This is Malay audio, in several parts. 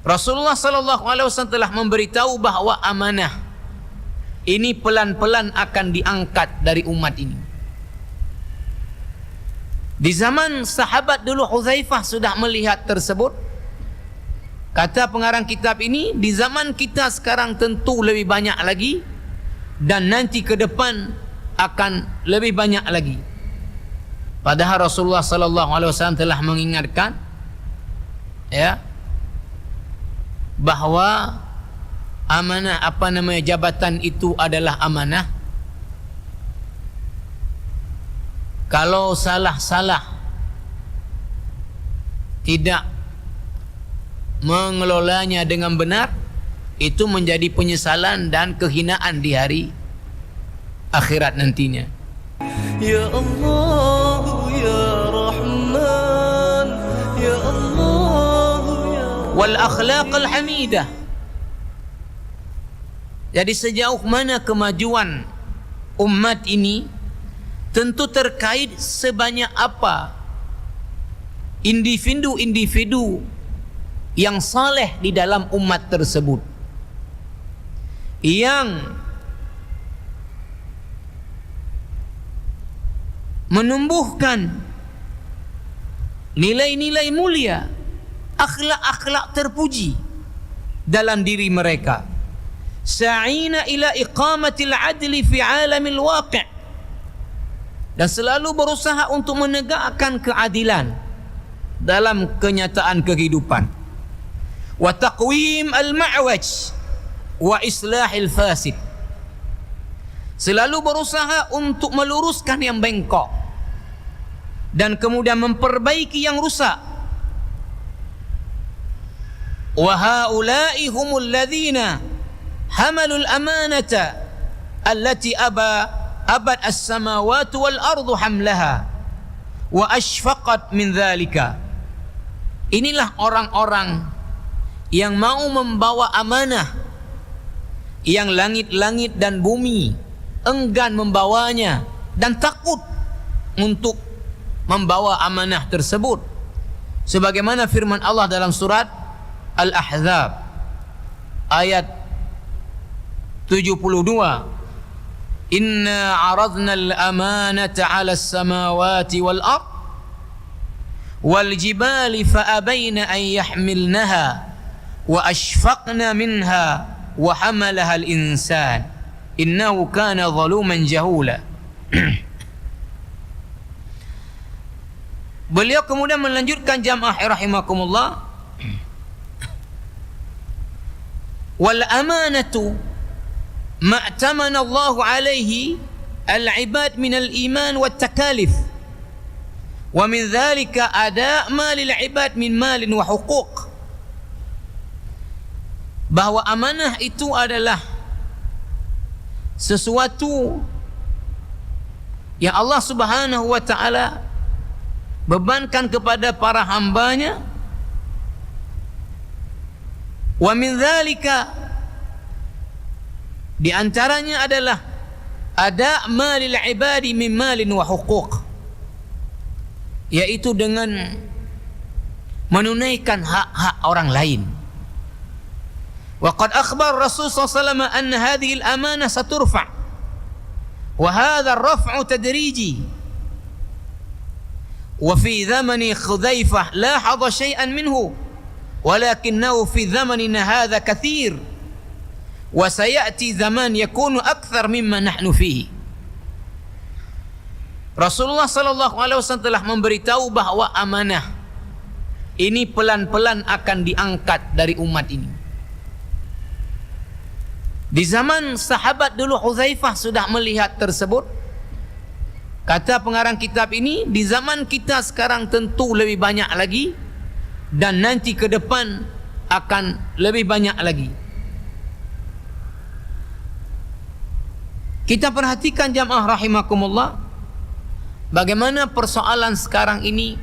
Rasulullah sallallahu alaihi wasallam telah memberitahu bahawa amanah ini pelan-pelan akan diangkat dari umat ini. Di zaman sahabat dulu Hudzaifah sudah melihat tersebut. Kata pengarang kitab ini, di zaman kita sekarang tentu lebih banyak lagi, dan nanti ke depan akan lebih banyak lagi. Padahal Rasulullah sallallahu alaihi wasallam telah mengingatkan ya bahawa amanah jabatan itu adalah amanah. Kalau salah-salah tidak mengelolanya dengan benar, itu menjadi penyesalan dan kehinaan di hari akhirat nantinya. Ya Allah ya Rahman ya Allah ya Wal akhlaqal hamidah. Jadi sejauh mana kemajuan umat ini tentu terkait sebanyak apa individu-individu yang saleh di dalam umat tersebut, yang menumbuhkan nilai-nilai mulia, akhlak-akhlak terpuji dalam diri mereka. Sa'ina ila iqamatil adli fi alamil waqi', dan selalu berusaha untuk menegakkan keadilan dalam kenyataan kehidupan. Wa taqwim al-ma'waj wa islahil fasid, selalu berusaha untuk meluruskan yang bengkok dan kemudian memperbaiki yang rusak. Wa haula'i humul ladzina hamalul amanata allati abad as-samawati wal ardu hamlaha wa ashfaqat min dzalika. Inilah orang-orang yang mau membawa amanah yang langit-langit dan bumi enggan membawanya dan takut untuk membawa amanah tersebut, sebagaimana firman Allah dalam surat Al-Ahzab ayat 72, Inna aradna al-amanata 'ala as-samawati wal ard wal jibali fa abayna an yahmilnaha wa ashfaqna minha wa hamalaha al-insan innahu kana zaluman jahula. Beliau kemudian melanjutkan jamaah rahimakumullah, wal amanatu ma'tamana Allah alaihi al-ibad min al-iman wat takalif wa min dhalika ada' ma lil ibad min malin wa huquq. Bahwa amanah itu adalah sesuatu yang Allah Subhanahu wa ta'ala bebankan kepada para hambanya. Wa min dzalika, di antaranya adalah ada malil ibadi min malin wa huquq, yaitu dengan menunaikan hak-hak orang lain. Wa qad akhbar Rasul sallallahu alaihi wasallam anna hadhihi al-amanah saturfa' wa hadha ar-raf'u tadriji. Wa fi zamani Hudzaifah la hadha shay'an minhu walakinnahu fi zamanina hadha kathir wa sayati zaman yakunu akthar mimma nahnu fihi. Rasulullah sallallahu alaihi wasallam telah memberitahu bahawa amanah ini pelan-pelan akan diangkat dari umat ini. Di zaman sahabat dulu Hudzaifah sudah melihat tersebut. Kata pengarang kitab ini, di zaman kita sekarang tentu lebih banyak lagi, dan nanti ke depan akan lebih banyak lagi. Kita perhatikan jamaah rahimakumullah, bagaimana persoalan sekarang ini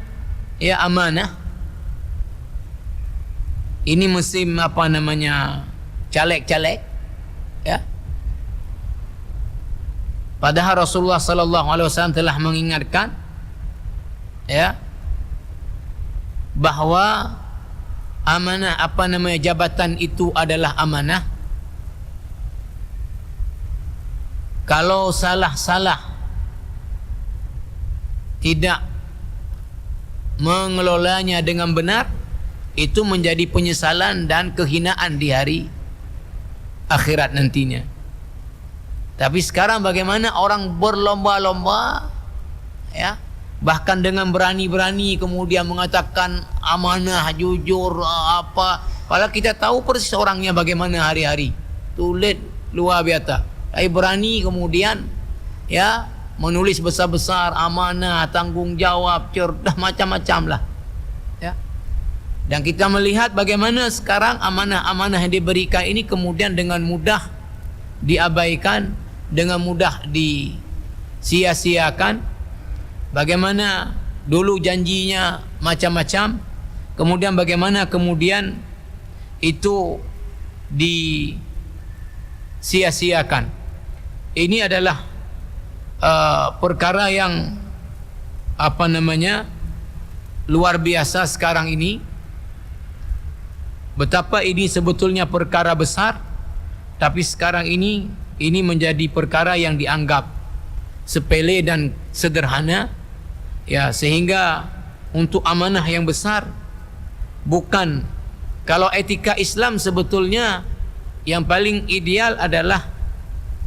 ya amanah. Ini musim caleg-caleg ya. Padahal Rasulullah sallallahu alaihi wasallam telah mengingatkan ya bahawa amanah jabatan itu adalah amanah. Kalau salah-salah tidak mengelolanya dengan benar, itu menjadi penyesalan dan kehinaan di hari akhirat nantinya. Tapi sekarang bagaimana orang berlomba-lomba, ya, bahkan dengan berani-berani kemudian mengatakan amanah, jujur, apa, padahal kita tahu persis orangnya bagaimana hari-hari, tulis luar biasa. Tapi berani kemudian, ya, menulis besar-besar amanah, tanggungjawab, cerdas, macam-macam lah, ya. Dan kita melihat bagaimana sekarang amanah-amanah yang diberikan ini kemudian dengan mudah diabaikan, dengan mudah disia-siakan. Bagaimana dulu janjinya macam-macam, kemudian bagaimana kemudian itu disia-siakan. Ini adalah perkara yang luar biasa sekarang ini. Betapa ini sebetulnya perkara besar, tapi sekarang ini menjadi perkara yang dianggap sepele dan sederhana, ya, sehingga untuk amanah yang besar, bukan, kalau etika Islam sebetulnya yang paling ideal adalah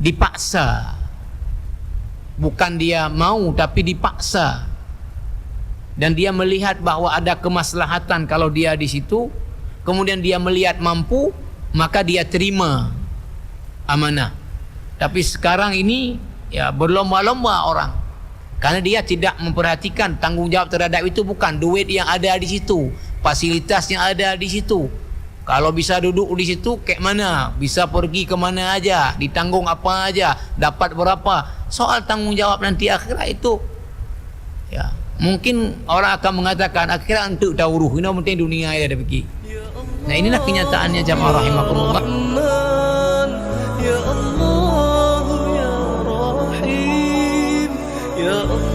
dipaksa, bukan dia mau tapi dipaksa, dan dia melihat bahwa ada kemaslahatan kalau dia di situ, kemudian dia melihat mampu, maka dia terima amanah. Tapi sekarang ini, ya, berlomba-lomba orang, karena dia tidak memperhatikan tanggungjawab terhadap itu. Bukan duit yang ada di situ, fasilitas yang ada di situ. Kalau bisa duduk di situ, kayak mana, bisa pergi ke mana aja, ditanggung apa aja, dapat berapa. Soal tanggungjawab nanti akhirat itu, ya, mungkin orang akan mengatakan akhirat untuk tahuruh, ini penting dunia ya ada pergi. Nah, inilah kenyataannya jamaah rahimakumullah. Ya Allah, ya Rahim, ya Allah.